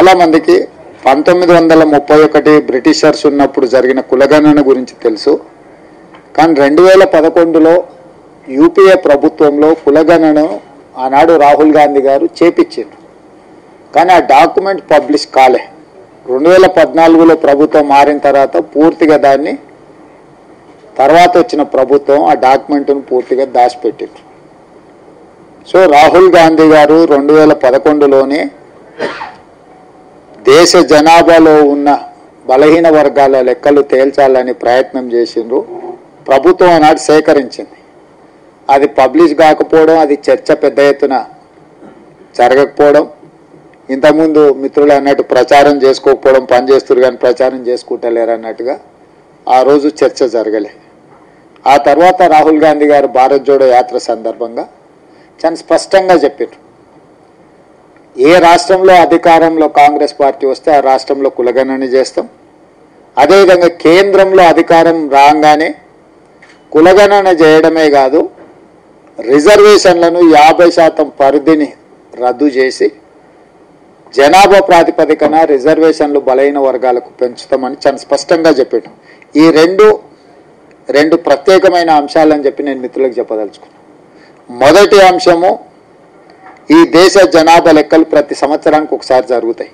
చాలా మందికి 1931 బ్రిటిషర్స్ ఉన్నప్పుడు జరిగిన కులగణన గురించి తెలుసు. కానీ 2011లో యూపీఏ ప్రభుత్వంలో కులగణన ఆనాడు రాహుల్ గాంధీ గారు చేపించారు. కానీ ఆ డాక్యుమెంట్ పబ్లిష్ కాలే. 2014లో ప్రభుత్వం మారిన తర్వాత పూర్తిగా దాన్ని తర్వాత వచ్చిన ప్రభుత్వం ఆ డాక్యుమెంట్ను పూర్తిగా దాచిపెట్టింది. సో రాహుల్ గాంధీ గారు 2011లోనే దేశ జనాభాలో ఉన్న బలహీన వర్గాల లెక్కలు తేల్చాలని ప్రయత్నం చేసిండ్రు. ప్రభుత్వం ఆనాడు సేకరించింది. అది పబ్లిష్ కాకపోవడం, అది చర్చ పెద్ద ఎత్తున జరగకపోవడం, ఇంతకుముందు మిత్రులు అన్నట్టు ప్రచారం చేసుకోకపోవడం, పనిచేస్తున్నారు కానీ ప్రచారం చేసుకుంటలేరు అన్నట్టుగా ఆ రోజు చర్చ జరగలే. ఆ తర్వాత రాహుల్ గాంధీ గారు భారత్ జోడో యాత్ర సందర్భంగా చాలా స్పష్టంగా చెప్పారు, ఏ రాష్ట్రంలో అధికారంలో కాంగ్రెస్ పార్టీ వస్తే ఆ రాష్ట్రంలో కులగణన చేస్తాం. అదేవిధంగా కేంద్రంలో అధికారం రాగానే కులగణన చేయడమే కాదు, రిజర్వేషన్లను 50% పరిధిని రద్దు చేసి జనాభా ప్రాతిపదికన రిజర్వేషన్లు బలహీన వర్గాలకు పెంచుతామని చాలా స్పష్టంగా చెప్పాడు. ఈ రెండు ప్రత్యేకమైన అంశాలని చెప్పి నేను మిత్రులకు చెప్పదలుచుకున్నాను. మొదటి అంశము, ఈ దేశ జనాభా లెక్కలు ప్రతి సంవత్సరానికి ఒకసారి జరుగుతాయి.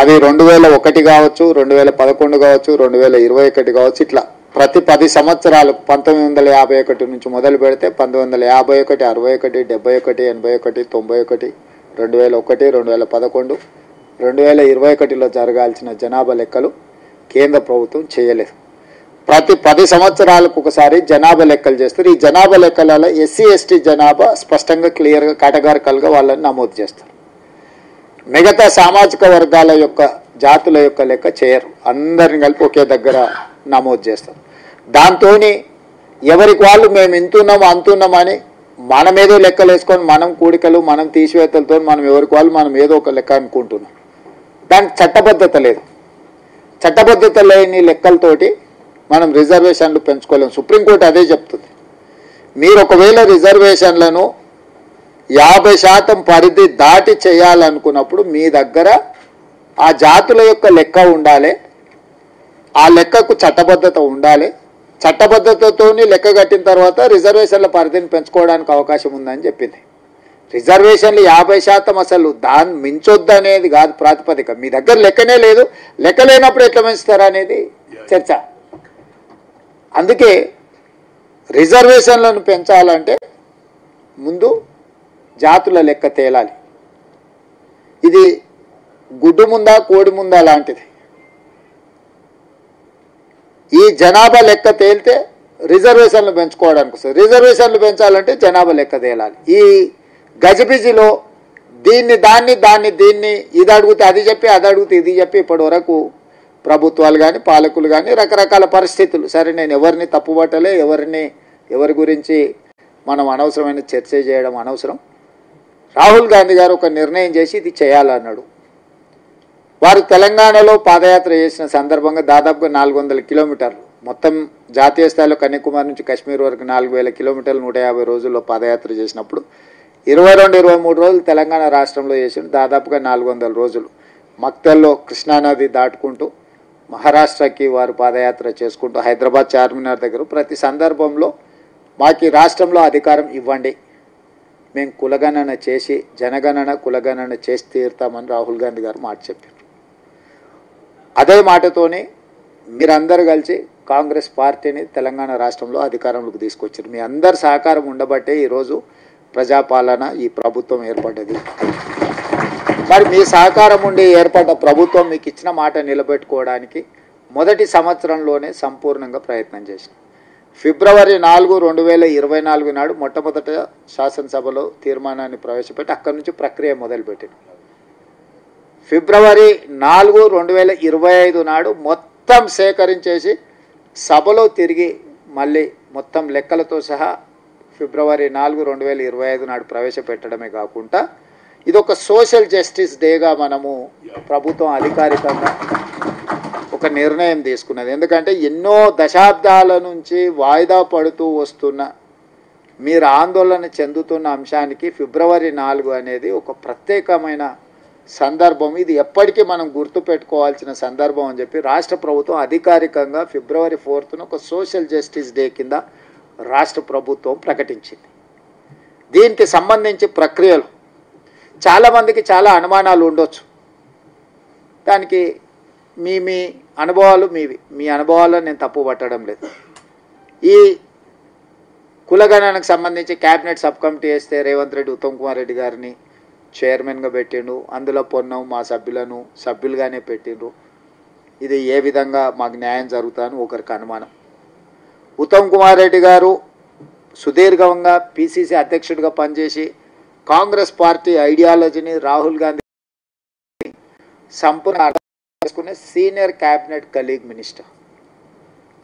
అవి 2001 కావచ్చు, 2011 కావచ్చు, 2021 కావచ్చు. ఇట్లా ప్రతి 10 సంవత్సరాలు 1951 నుంచి మొదలు పెడితే 1951, 61, 71, 81, 91, 2001, 2011, 2021లో జరగాల్సిన జనాభా లెక్కలు కేంద్ర ప్రభుత్వం చేయలేదు. ప్రతి 10 సంవత్సరాలకు ఒకసారి జనాభా లెక్కలు చేస్తారు. ఈ జనాభా లెక్కలలో ఎస్సీ ఎస్టీ జనాభా స్పష్టంగా క్లియర్గా కేటగారికల్గా వాళ్ళని నమోదు చేస్తారు. మిగతా సామాజిక వర్గాల యొక్క జాతుల యొక్క లెక్క చేయరు. అందరిని కలిపి ఒకే దగ్గర నమోదు చేస్తారు. దాంతో ఎవరికి వాళ్ళు మేము ఇంతున్నాం అంతున్నామని మనమేదో లెక్కలు వేసుకొని మనం కూడికలు మనం తీసివేతలతో మనం ఎవరికి వాళ్ళు మనం ఏదో ఒక లెక్క అనుకుంటున్నాం. దానికి చట్టబద్ధత లేదు. చట్టబద్ధత లేని లెక్కలతోటి మనం రిజర్వేషన్లు పెంచుకోలేము. సుప్రీంకోర్టు అదే చెప్తుంది. మీరు ఒకవేళ రిజర్వేషన్లను 50% పరిధి దాటి చేయాలనుకున్నప్పుడు మీ దగ్గర ఆ జాతుల యొక్క లెక్క ఉండాలి, ఆ లెక్కకు చట్టబద్ధత ఉండాలి. చట్టబద్ధతతో లెక్క కట్టిన తర్వాత రిజర్వేషన్ల పరిధిని పెంచుకోవడానికి అవకాశం ఉందని చెప్పింది. రిజర్వేషన్లు 50% అసలు దాన్ని మించొద్దు అనేది కాదు ప్రాతిపదిక. మీ దగ్గర లెక్కనే లేదు, లెక్క లేనప్పుడు ఎట్లా పెంచుతారా అనేది చర్చ. అందుకే రిజర్వేషన్లను పెంచాలంటే ముందు జాతుల లెక్క తేలాలి. ఇది గుడ్డు ముందా కోడి ముందా లాంటిది. ఈ జనాభా లెక్క తేలితే రిజర్వేషన్లు పెంచుకోవడానికి వస్తుంది. రిజర్వేషన్లు పెంచాలంటే జనాభా లెక్క తేలాలి. ఈ గజిబిజిలో దీన్ని ఇది అడిగితే అది చెప్పి, అది అడిగితే ఇది చెప్పి ఇప్పటి వరకు ప్రభుత్వాలు కానీ పాలకులు కానీ రకరకాల పరిస్థితులు. సరే, నేను ఎవరిని తప్పుపట్టలే, ఎవరి గురించి మనం అనవసరమైన చర్చ చేయడం అనవసరం. రాహుల్ గాంధీ గారు ఒక నిర్ణయం చేసి ఇది చేయాలన్నాడు. వారు తెలంగాణలో పాదయాత్ర చేసిన సందర్భంగా దాదాపుగా 400 కిలోమీటర్లు, మొత్తం జాతీయ స్థాయిలో కన్యాకుమారి నుంచి కాశ్మీర్ వరకు 4000 కిలోమీటర్లు 150 రోజుల్లో పాదయాత్ర చేసినప్పుడు 22-23 రోజులు తెలంగాణ రాష్ట్రంలో చేసిన దాదాపుగా 400 రోజులు మక్తల్లో కృష్ణానది దాటుకుంటూ మహారాష్ట్రకి వారు పాదయాత్ర చేసుకుంటూ హైదరాబాద్ చార్మినార్ దగ్గర ప్రతి సందర్భంలో మాకు ఈ రాష్ట్రంలో అధికారం ఇవ్వండి, మేము కులగణన చేసి జనగణన కులగణన చేసి తీరుతామని రాహుల్ గాంధీ గారు మాట చెప్పారు. అదే మాటతోనే మీరందరూ కలిసి కాంగ్రెస్ పార్టీని తెలంగాణ రాష్ట్రంలో అధికారంలోకి తీసుకొచ్చారు. మీ అందరి సహకారం ఉండబట్టే ఈరోజు ప్రజాపాలన ఈ ప్రభుత్వం ఏర్పడ్డది. మరి మీ సహకారం ఉండి ఏర్పడ్డ ప్రభుత్వం మీకు ఇచ్చిన మాట నిలబెట్టుకోవడానికి మొదటి సంవత్సరంలోనే సంపూర్ణంగా ప్రయత్నం చేసింది. ఫిబ్రవరి 4, 2024 నాడు మొట్టమొదట శాసనసభలో తీర్మానాన్ని ప్రవేశపెట్టి అక్కడి నుంచి ప్రక్రియ మొదలుపెట్టింది. ఫిబ్రవరి 4, 2025 నాడు మొత్తం సేకరించేసి సభలో తిరిగి మళ్ళీ మొత్తం లెక్కలతో సహా ఫిబ్రవరి 4, 2025 నాడు ప్రవేశపెట్టడమే కాకుండా ఇది ఒక సోషల్ జస్టిస్ డేగా మనము ప్రభుత్వం అధికారికంగా ఒక నిర్ణయం తీసుకున్నది. ఎందుకంటే ఎన్నో దశాబ్దాల నుంచి వాయిదా పడుతూ వస్తున్న మీరు ఆందోళన చెందుతున్న అంశానికి ఫిబ్రవరి 4 అనేది ఒక ప్రత్యేకమైన సందర్భం. ఇది ఎప్పటికీ మనం గుర్తుపెట్టుకోవాల్సిన సందర్భం అని చెప్పి రాష్ట్ర ప్రభుత్వం అధికారికంగా ఫిబ్రవరి 4న ఒక సోషల్ జస్టిస్ డే కింద రాష్ట్ర ప్రభుత్వం ప్రకటించింది. దీనికి సంబంధించి ప్రక్రియలు చాలామందికి చాలా అనుమానాలు ఉండొచ్చు. దానికి మీ అనుభవాలు మీ అనుభవాల్లో నేను తప్పు పట్టడం లేదు. ఈ కులగణనకు సంబంధించి క్యాబినెట్ సబ్ కమిటీ వేస్తే రేవంత్ రెడ్డి ఉత్తమ్ కుమార్ రెడ్డి గారిని చైర్మన్గా పెట్టిండు. అందులో పొన్నం మా సభ్యులను సభ్యులుగానే పెట్టిండ్రు. ఇది ఏ విధంగా మాకు న్యాయం జరుగుతుందని ఒకరికి అనుమానం. ఉత్తమ్ కుమార్ రెడ్డి గారు సుదీర్ఘంగా పిసిసి అధ్యక్షుడిగా పనిచేసి కాంగ్రెస్ పార్టీ ఐడియాలజీని రాహుల్ గాంధీ సంపూర్ణ అర్థం చేసుకునే సీనియర్ క్యాబినెట్ కలీగ్ మినిస్టర్.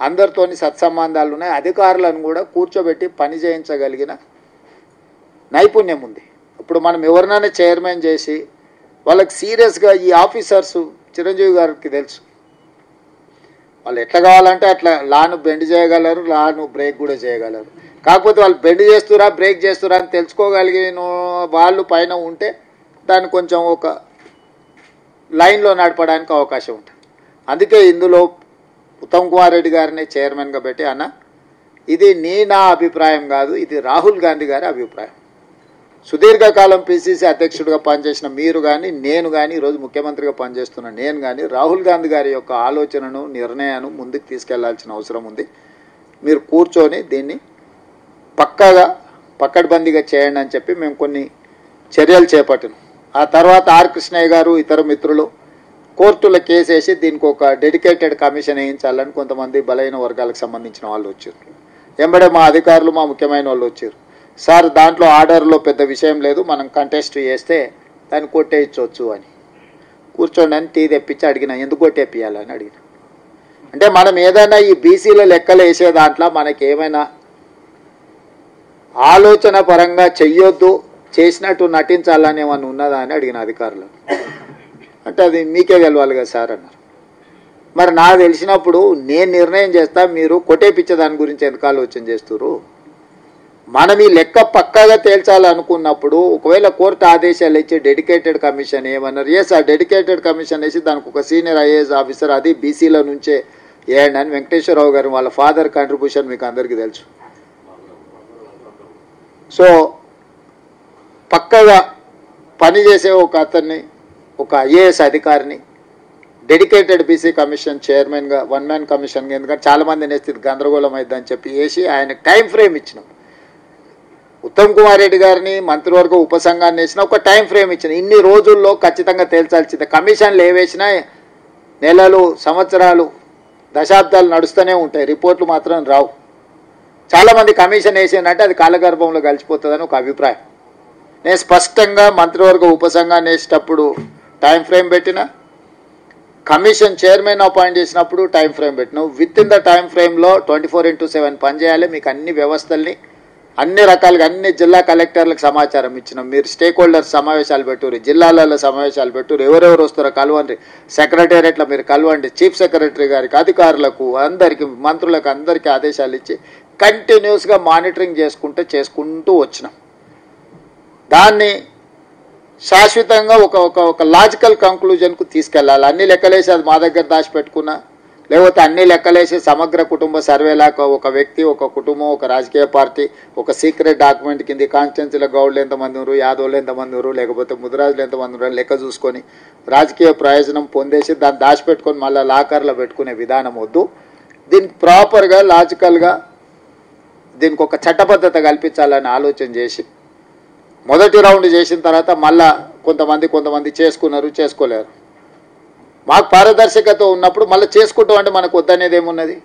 అందరితోని సత్సంబంధాలు ఉన్నాయి. అధికారులను కూడా కూర్చోబెట్టి పని చేయించగలిగిన నైపుణ్యం ఉంది. ఇప్పుడు మనం ఎవరినైనా చైర్మన్ చేసి వాళ్ళకి సీరియస్గా ఈ ఆఫీసర్స్ చిరంజీవి గారికి తెలుసు, వాళ్ళు ఎట్లా కావాలంటే అట్లా లాను బెండ్ చేయగలరు, లాను బ్రేక్ కూడా చేయగలరు. కాకపోతే వాళ్ళు బెండ్ చేస్తురా బ్రేక్ చేస్తురా అని తెలుసుకోగలిగిన వాళ్ళు పైన ఉంటే దాన్ని కొంచెం ఒక లైన్లో నడపడానికి అవకాశం ఉంటుంది. అందుకే ఇందులో ఉత్తమ్ కుమార్ రెడ్డి గారిని చైర్మన్గా పెట్టి అన్న ఇది నా అభిప్రాయం కాదు, ఇది రాహుల్ గాంధీ గారి అభిప్రాయం. సుదీర్ఘకాలం పిసిసి అధ్యక్షుడిగా పనిచేసిన మీరు కానీ నేను కానీ ఈరోజు ముఖ్యమంత్రిగా పనిచేస్తున్న నేను కానీ రాహుల్ గాంధీ గారి యొక్క ఆలోచనను నిర్ణయాన్ని ముందుకు తీసుకెళ్లాల్సిన అవసరం ఉంది. మీరు కూర్చొని దీన్ని పక్కడ్బందీగా చేయండి అని చెప్పి మేము కొన్ని చర్యలు చేపట్టినాం. ఆ తర్వాత ఆర్ కృష్ణయ్య గారు ఇతర మిత్రులు కోర్టులో కేసేసి దీనికి ఒక డెడికేటెడ్ కమిషన్ వేయించాలని కొంతమంది బలహీన వర్గాలకు సంబంధించిన వాళ్ళు వచ్చారు. వెంబడే మా అధికారులు మా ముఖ్యమైన వాళ్ళు వచ్చారు. సార్ దాంట్లో ఆర్డర్లో పెద్ద విషయం లేదు, మనం కంటెస్ట్ చేస్తే దాన్ని కొట్టేయచ్చు అని. కూర్చోండి అని టీ తెప్పించి అడిగిన, ఎందుకు కొట్టేపియాలని అడిగిన. అంటే మనం ఏదైనా ఈ బీసీల లెక్కలు వేసే దాంట్లో మనకి ఏమైనా ఆలోచన పరంగా చెయ్యొద్దు, చేసినట్టు నటించాలని ఏమన్నా ఉన్నదా అని అడిగిన అధికారులు. అంటే అది మీకే తెలవాలి కదా సార్ అన్నారు. మరి నాకు తెలిసినప్పుడు నేను నిర్ణయం చేస్తా, మీరు కొట్టేపిచ్చే దాని గురించి ఎందుకు ఆలోచన చేస్తున్నారు? మనం ఈ లెక్క పక్కాగా తేల్చాలనుకున్నప్పుడు ఒకవేళ కోర్టు ఆదేశాలు ఇచ్చి డెడికేటెడ్ కమిషన్ ఏమన్నారు, ఎస్ ఆ డెడికేటెడ్ కమిషన్ వేసి దానికి ఒక సీనియర్ ఐఏఎస్ ఆఫీసర్ అది బీసీల నుంచే వేయండి అని వెంకటేశ్వరరావు గారు వాళ్ళ ఫాదర్ కాంట్రిబ్యూషన్ మీకు అందరికీ తెలుసు. సో పక్కగా పనిచేసే ఒక అతన్ని ఒక ఐఏఎస్ అధికారిని డెడికేటెడ్ బీసీ కమిషన్ చైర్మన్గా వన్ మ్యాన్ కమిషన్గా, ఎందుకంటే చాలామంది నేస్తే గందరగోళం అవుతుందని చెప్పి వేసి ఆయనకు టైం ఫ్రేమ్ ఇచ్చినాం. ఉత్తమ్ కుమార్ రెడ్డి గారిని మంత్రివర్గ ఉపసంఘాన్ని వేసిన ఒక టైం ఫ్రేమ్ ఇచ్చిన, ఇన్ని రోజుల్లో ఖచ్చితంగా తేల్చాల్సిందే. కమిషన్లు ఏవేసినా నెలలు సంవత్సరాలు దశాబ్దాలు నడుస్తూనే ఉంటాయి, రిపోర్ట్లు మాత్రం రావు. చాలామంది కమిషన్ వేసిందంటే అది కాలగర్భంలో కలిసిపోతుందని ఒక అభిప్రాయం. నేను స్పష్టంగా మంత్రివర్గ ఉపసంఘాన్ని వేసేటప్పుడు టైం ఫ్రేమ్ పెట్టిన, కమిషన్ చైర్మన్ అపాయింట్ చేసినప్పుడు టైం ఫ్రేమ్ పెట్టినావు. విత్ ఇన్ ద టైం ఫ్రేమ్లో 24/7 పనిచేయాలి. మీకు అన్ని వ్యవస్థల్ని అన్ని రకాలుగా అన్ని జిల్లా కలెక్టర్లకు సమాచారం ఇచ్చినాం. మీరు స్టేక్ హోల్డర్స్ సమావేశాలు పెట్టుర్రి, జిల్లాలలో సమావేశాలు పెట్టుర్రి, ఎవరెవరు వస్తారో కలవండి, సెక్రటేరియట్లో మీరు కలవండి, చీఫ్ సెక్రటరీ గారికి అధికారులకు అందరికీ మంత్రులకు అందరికీ ఆదేశాలు ఇచ్చి కంటిన్యూస్గా మానిటరింగ్ చేసుకుంటూ వచ్చినాం. దాన్ని శాశ్వతంగా ఒక లాజికల్ కంక్లూజన్కు తీసుకెళ్ళాలి. అన్ని లెక్కలేసి అది మా దగ్గర దాచిపెట్టుకున్నా, లేకపోతే అన్ని లెక్కలేసి సమగ్ర కుటుంబ సర్వేలాగా ఒక వ్యక్తి, ఒక కుటుంబం, ఒక రాజకీయ పార్టీ ఒక సీక్రెట్ డాక్యుమెంట్ కింద కాన్స్టిట్యున్సీలో గౌడ్లు ఎంతమంది ఉన్నారు, యాదవులు ఎంతమంది ఉన్నారు, లేకపోతే ముదిరాజులు ఎంతమంది ఉన్నారు లెక్క చూసుకొని రాజకీయ ప్రయోజనం పొందేసి దాన్ని దాచిపెట్టుకొని మళ్ళీ లాకర్లో పెట్టుకునే విధానం వద్దు. దీనికి ప్రాపర్గా లాజికల్గా దీనికి ఒక చట్టబద్ధత కల్పించాలని ఆలోచన చేసి మొదటి రౌండ్ చేసిన తర్వాత మళ్ళా కొంతమంది చేసుకున్నారు, చేసుకోలేరు. మాకు పారదర్శకత ఉన్నప్పుడు మళ్ళీ చేసుకుంటాం అంటే మనకు వద్దనేది ఏమున్నది.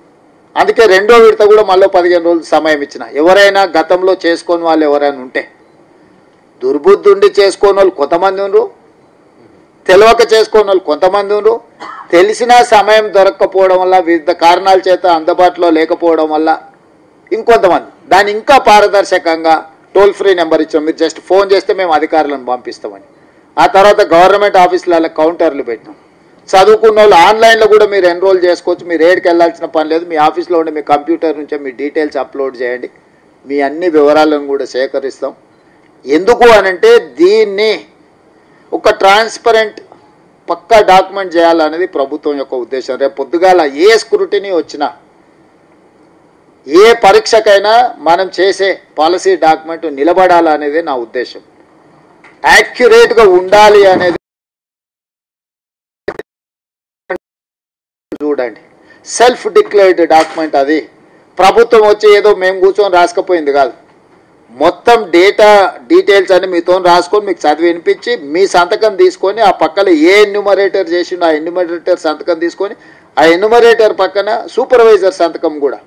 అందుకే రెండో విడత కూడా మళ్ళీ 15 రోజులు సమయం ఇచ్చిన. ఎవరైనా గతంలో చేసుకోని వాళ్ళు ఎవరైనా ఉంటే, దుర్బుద్ధి ఉండి చేసుకోని వాళ్ళు కొంతమంది ఉన్నారు, తెలియక చేసుకోని వాళ్ళు కొంతమంది ఉన్నారు, తెలిసిన సమయం దొరక్కపోవడం వల్ల వివిధ కారణాల చేత అందుబాటులో లేకపోవడం వల్ల ఇంకొంతమంది. దాన్ని ఇంకా పారదర్శకంగా టోల్ ఫ్రీ నెంబర్ ఇచ్చాం, మీరు జస్ట్ ఫోన్ చేస్తే మేము అధికారులను పంపిస్తామని. ఆ తర్వాత గవర్నమెంట్ ఆఫీసులలో కౌంటర్లు పెట్టినాం. చదువుకున్న వాళ్ళు ఆన్లైన్లో కూడా మీరు ఎన్రోల్ చేసుకోవచ్చు, మీరు ఏడికి వెళ్ళాల్సిన పని లేదు. మీ ఆఫీస్లో ఉండే మీ కంప్యూటర్ నుంచే మీ డీటెయిల్స్ అప్లోడ్ చేయండి, మీ అన్ని వివరాలను కూడా సేకరిస్తాం. ఎందుకు అనంటే దీన్ని ఒక ట్రాన్స్పరెంట్ పక్కా డాక్యుమెంట్ చేయాలనేది ప్రభుత్వం యొక్క ఉద్దేశం. రేపు పొద్దుగాల ఏ స్క్రూటినీ వచ్చినా, ఏ పరీక్షకైనా మనం చేసే పాలసీ డాక్యుమెంట్ నిలబడాలనేదే నా ఉద్దేశం. యాక్యురేట్గా ఉండాలి అనేది చూడండి. సెల్ఫ్ డిక్లేర్డ్ డాక్యుమెంట్ అది. ప్రభుత్వం వచ్చి ఏదో మేము కూర్చొని రాసుకపోయింది కాదు. మొత్తం డీటెయిల్స్ అని మీతో రాసుకొని మీకు చదివి వినిపించి మీ సంతకం తీసుకొని ఆ పక్కన ఏ ఎన్యూమరేటర్ చేసిండో ఆ ఎన్యూమరేటర్ సంతకం తీసుకొని ఆ ఎన్యూమరేటర్ పక్కన సూపర్వైజర్ సంతకం కూడా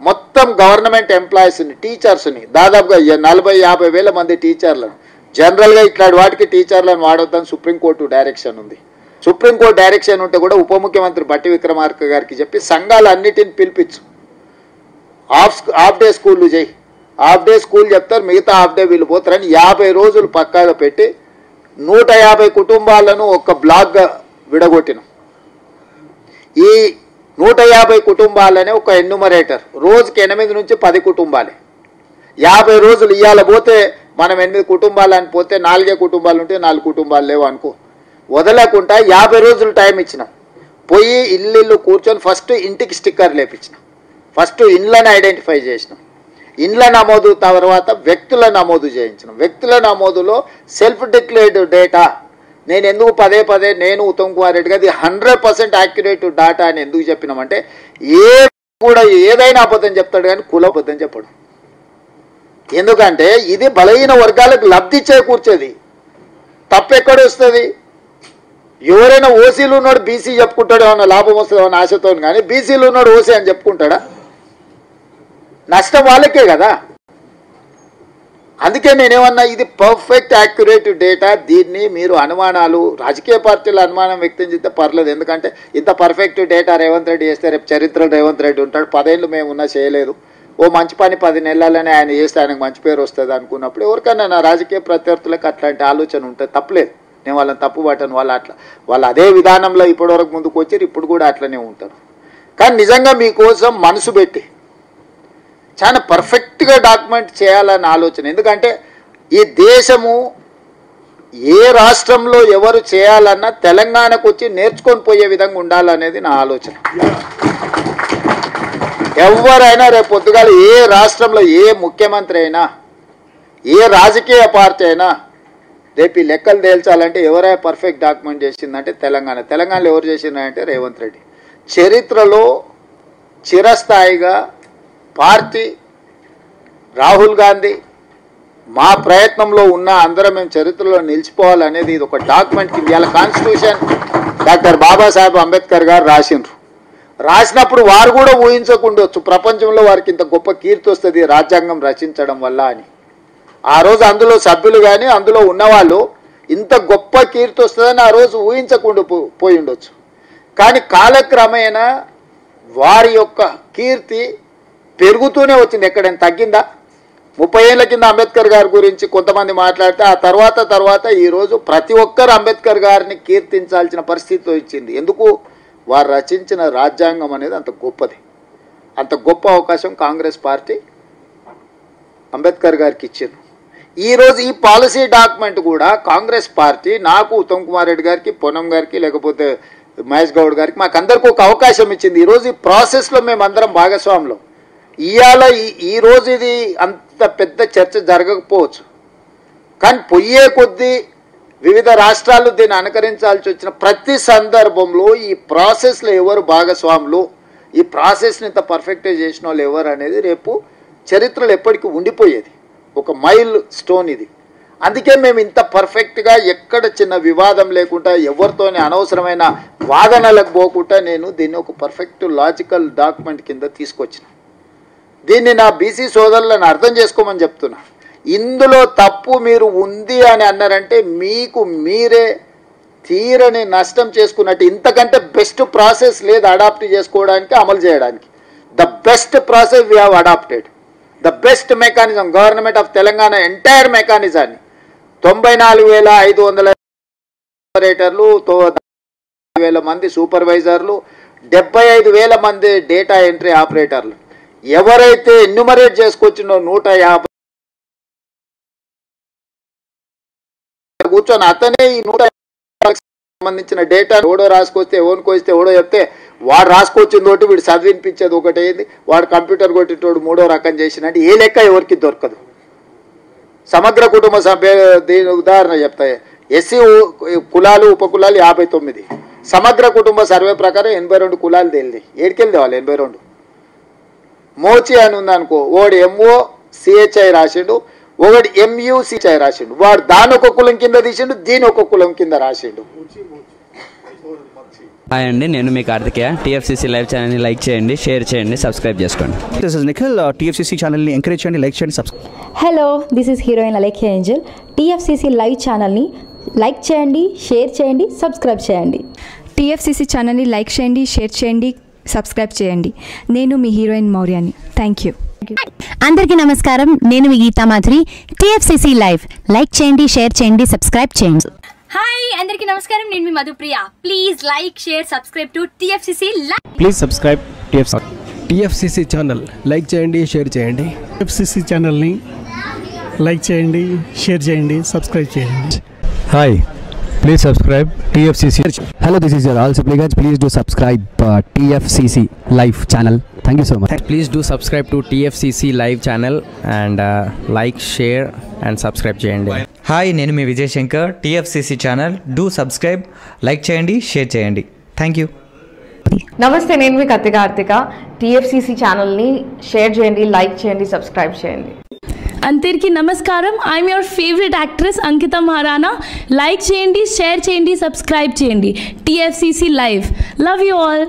మొత్తం గవర్నమెంట్ ఎంప్లాయీస్ని, టీచర్స్ని, దాదాపుగా 40-50 వేల మంది టీచర్లను, జనరల్గా ఇట్లాంటి వాటికి టీచర్లను వాడొద్దని సుప్రీంకోర్టు డైరెక్షన్ ఉంది. సుప్రీంకోర్టు డైరెక్షన్ ఉంటే కూడా ఉప ముఖ్యమంత్రి బట్టి విక్రమార్క గారికి చెప్పి సంఘాలన్నిటిని పిలిపించు, హాఫ్ డే స్కూళ్ళు చేయి, హాఫ్ డే స్కూల్ చెప్తారు, మిగతా హాఫ్ డే వీళ్ళు పోతారని 50 రోజులు పక్కాగా పెట్టి 150 కుటుంబాలను ఒక బ్లాక్గా విడగొట్టినాం. ఈ 150 కుటుంబాలనే ఒక ఎన్యూమరేటర్, రోజుకి 8 నుంచి 10 కుటుంబాలే. 50 రోజులు ఇవాళ పోతే మనం 8 కుటుంబాలు అని పోతే 4 కుటుంబాలు ఉంటే 4 కుటుంబాలు లేవు అనుకో, వదలకుండా 50 రోజులు టైం ఇచ్చినాం. పోయి ఇల్లు కూర్చొని ఫస్ట్ ఇంటికి స్టిక్కర్ లేపించినాం, ఫస్ట్ ఇండ్లను ఐడెంటిఫై చేసినాం, ఇండ్ల నమోదు తర్వాత వ్యక్తుల నమోదు చేయించినాం. వ్యక్తుల నమోదులో సెల్ఫ్ డిక్లేర్డ్ డేటా నేను ఎందుకు పదే నేను ఉత్తమ్ కుమార్ రెడ్డి గారు 100% యాక్యురేట్ డాటా అని ఎందుకు చెప్పినామంటే కూడా ఏదైనా అబద్ధం చెప్తాడు కానీ కుల అబద్ధం చెప్పడు. ఎందుకంటే ఇది బలహీన వర్గాలకు లబ్ధి చేకూర్చేది. తప్పు ఎక్కడ వస్తుంది? ఎవరైనా ఓసీలు ఉన్నాడు బీసీ చెప్పుకుంటాడు, ఏమన్నా లాభం వస్తుంది ఏమన్నా ఆశతో, కానీ బీసీలు ఉన్నాడు ఓసీ అని చెప్పుకుంటాడా? నష్టం వాళ్ళకే కదా. అందుకే నేనేమన్నా ఇది పర్ఫెక్ట్ యాక్యురేట్ డేటా. దీన్ని మీరు అనుమానాలు, రాజకీయ పార్టీల అనుమానం వ్యక్తం చేస్తే పర్లేదు, ఎందుకంటే ఇంత పర్ఫెక్ట్ డేటా రేవంత్ రెడ్డి చేస్తే రేపు చరిత్రలో రేవంత్ రెడ్డి ఉంటాడు. 10 ఏళ్ళు మేము ఉన్నా చేయలేదు, ఓ మంచి పని 10 నెలలనే ఆయన చేస్తే ఆయనకు మంచి పేరు వస్తుంది అనుకున్నప్పుడు ఎవరికైనా నా రాజకీయ ప్రత్యర్థులకు అట్లాంటి ఆలోచన ఉంటుంది, తప్పలేదు. నేను వాళ్ళని తప్పు పట్టను. వాళ్ళు అదే విధానంలో ఇప్పటివరకు ముందుకు వచ్చారు, ఇప్పుడు కూడా అట్లనే ఉంటారు. కానీ నిజంగా మీకోసం మనసు పెట్టి చాలా పర్ఫెక్ట్గా డాక్యుమెంట్ చేయాలన్న ఆలోచన. ఎందుకంటే ఈ దేశము ఏ రాష్ట్రంలో ఎవరు చేయాలన్నా తెలంగాణకు వచ్చి నేర్చుకొని పోయే విధంగా ఉండాలనేది నా ఆలోచన. ఎవరైనా రేపు పొద్దుగాల ఏ రాష్ట్రంలో ఏ ముఖ్యమంత్రి అయినా, ఏ రాజకీయ పార్టీ అయినా రేపు ఈ లెక్కలు తేల్చాలంటే ఎవరైనా పర్ఫెక్ట్ డాక్యుమెంట్ చేసిందంటే తెలంగాణలో ఎవరు చేసిందంటే రేవంత్ రెడ్డి. చరిత్రలో చిరస్థాయిగా పార్టీ, రాహుల్ గాంధీ, మా ప్రయత్నంలో ఉన్న అందరం మేము చరిత్రలో నిలిచిపోవాలనేది ఇది ఒక డాక్యుమెంట్. ఇవాళ కాన్స్టిట్యూషన్ డాక్టర్ బాబాసాహెబ్ అంబేద్కర్ గారు రాసినప్పుడు వారు కూడా ఊహించకుండొచ్చు ప్రపంచంలో వారికి ఇంత గొప్ప కీర్తి వస్తుంది రాజ్యాంగం రచించడం వల్ల అని. ఆ రోజు అందులో సభ్యులు కానీ అందులో ఉన్నవాళ్ళు ఇంత గొప్ప కీర్తి వస్తుందని ఆ రోజు ఊహించకుండా పోయి ఉండొచ్చు. కానీ కాలక్రమేణా వారి యొక్క కీర్తి పెరుగుతూనే వచ్చింది, ఎక్కడైనా తగ్గిందా? 30 ఏళ్ల కింద అంబేద్కర్ గారి గురించి కొంతమంది మాట్లాడితే ఆ తర్వాత ఈరోజు ప్రతి ఒక్కరు అంబేద్కర్ గారిని కీర్తించాల్సిన పరిస్థితి వచ్చింది. ఎందుకు? వారు రచించిన రాజ్యాంగం అనేది అంత గొప్పది. అంత గొప్ప అవకాశం కాంగ్రెస్ పార్టీ అంబేద్కర్ గారికి ఇచ్చింది. ఈరోజు ఈ పాలసీ డాక్యుమెంట్ కూడా కాంగ్రెస్ పార్టీ నాకు, ఉత్తమ్ కుమార్ రెడ్డి గారికి, పొన్నం గారికి, లేకపోతే మహేష్ గౌడ్ గారికి, మాకందరికి ఒక అవకాశం ఇచ్చింది. ఈరోజు ఈ ప్రాసెస్లో మేమందరం భాగస్వాములం. ఇవాళ ఈరోజు ఇది అంత పెద్ద చర్చ జరగకపోవచ్చు, కానీ పొయ్యే కొద్దీ వివిధ రాష్ట్రాలు దీన్ని అనుకరించాల్సి వచ్చిన ప్రతి సందర్భంలో ఈ ప్రాసెస్లో ఎవరు భాగస్వాములు, ఈ ప్రాసెస్ని ఇంత పర్ఫెక్ట్గా చేసిన వాళ్ళు ఎవరు అనేది రేపు చరిత్రలో ఎప్పటికీ ఉండిపోయేది, ఒక మైల్ స్టోన్ ఇది. అందుకే మేము ఇంత పర్ఫెక్ట్గా ఎక్కడ చిన్న వివాదం లేకుండా ఎవరితోనే అనవసరమైన వాదనలకు పోకుండా నేను దీన్ని ఒక పర్ఫెక్ట్ లాజికల్ డాక్యుమెంట్ కింద తీసుకొచ్చిన. దీన్ని నా బీసీ సోదరులను అర్థం చేసుకోమని చెప్తున్నా. ఇందులో తప్పు మీరు ఉంది అని అన్నారంటే మీకు మీరే తీరని నష్టం చేసుకున్నట్టు. ఇంతకంటే బెస్ట్ ప్రాసెస్ లేదు అడాప్ట్ చేసుకోవడానికి, అమలు చేయడానికి. The best process we have adopted, the best mechanism. Government of Telangana entire మెకానిజాన్ని 94,500 ఆపరేటర్లు, 9,000 మంది సూపర్వైజర్లు, 75,000 మంది డేటా ఎంట్రీ ఆపరేటర్లు, ఎవరైతే ఎన్యూమరేట్ చేసుకొచ్చినో 150 కూర్చొని అతనే ఈ 150 సంబంధించిన డేటా ఎవడో రాసుకొస్తే ఎవడో చెప్తే వాడు రాసుకొచ్చింది ఒకటి, వీడు చదివినిపించేది ఒకటి అయింది, వాడు కంప్యూటర్ కొట్టేటోడు 3వ రకం చేసినట్టు ఏ లెక్క ఎవరికి దొరకదు. సమగ్ర కుటుంబ సభ్య దీని ఉదాహరణ చెప్తాయి. ఎస్సీ కులాలు ఉపకులాలు 59. సమగ్ర కుటుంబ సర్వే ప్రకారం 82 కులాలు తేలింది. ఏడికెళ్ళి తేవాలి 82? మోచి అని ఉందనుకో, ఓడి ఎంఓ సిహెచ్ఐ రాసిండు, ఒకటి ఎంయుసిహెచ్ఐ రాసిండు, వాడు దాని ఒక కులం కింద తీసిండు, దీని ఒక కులం కింద రాసిండు. హాయ్ అండి, నేను మీ కార్తికేయ. టీఎఫ్సీసీ లైవ్ ఛానల్ని లైక్ చేయండి, షేర్ చేయండి, సబ్స్క్రైబ్ చేసుకోండి. This is Nikhil. టీఎఫ్సీసీ ఛానల్ని ఎంకరేజ్ చేయండి, లైక్ చేయండి, subscribe. Hello, this is heroine Alekhya Angel. TFCC live ఛానల్ని లైక్ చేయండి, షేర్ చేయండి, సబ్స్క్రైబ్ చేయండి. టీఎఫ్సీసీ ఛానల్ని లైక్ చేయండి, షేర్ చేయండి, సబ్స్క్రైబ్ చేయండి. నేను మీ హీరోయిన్ మౌర్యాని. Thank you. అందరికీ నమస్కారం, నేను మీ Geetha Madhuri. TFCC live like చేయండి, షేర్ చేయండి, సబ్స్క్రైబ్ చేయండి. హాయ్ అందరికీ నమస్కారం, నేను మీ Madhupriya. Please like share subscribe to TFCC live. Please subscribe TFCC channel like చేయండి, షేర్ చేయండి. టీఎఫ్సీసీ ఛానల్ని లైక్ చేయండి, షేర్ చేయండి, సబ్స్క్రైబ్ చేయండి. Hi, please subscribe TFCC. Hello, this is your all supplicants. Please do subscribe TFCC live channel. Thank you so much. Please do subscribe to TFCC live channel and like, share and subscribe చేయండి. Hi, నేను మీ Vijay Shankar. TFCC channel do subscribe, like చేయండి, share చేయండి. Thank you. నమస్తే, నేను మీ Karthika. TFCC ఛానల్ని share చేయండి, లైక్ చేయండి, సబ్స్క్రైబ్ చేయండి. అందరికీ నమస్కారం. I'm your favourite actress Ankita Maharana. Like చేయండి, షేర్ చేయండి, సబ్స్క్రైబ్ చేయండి. TFCC live. Love you all.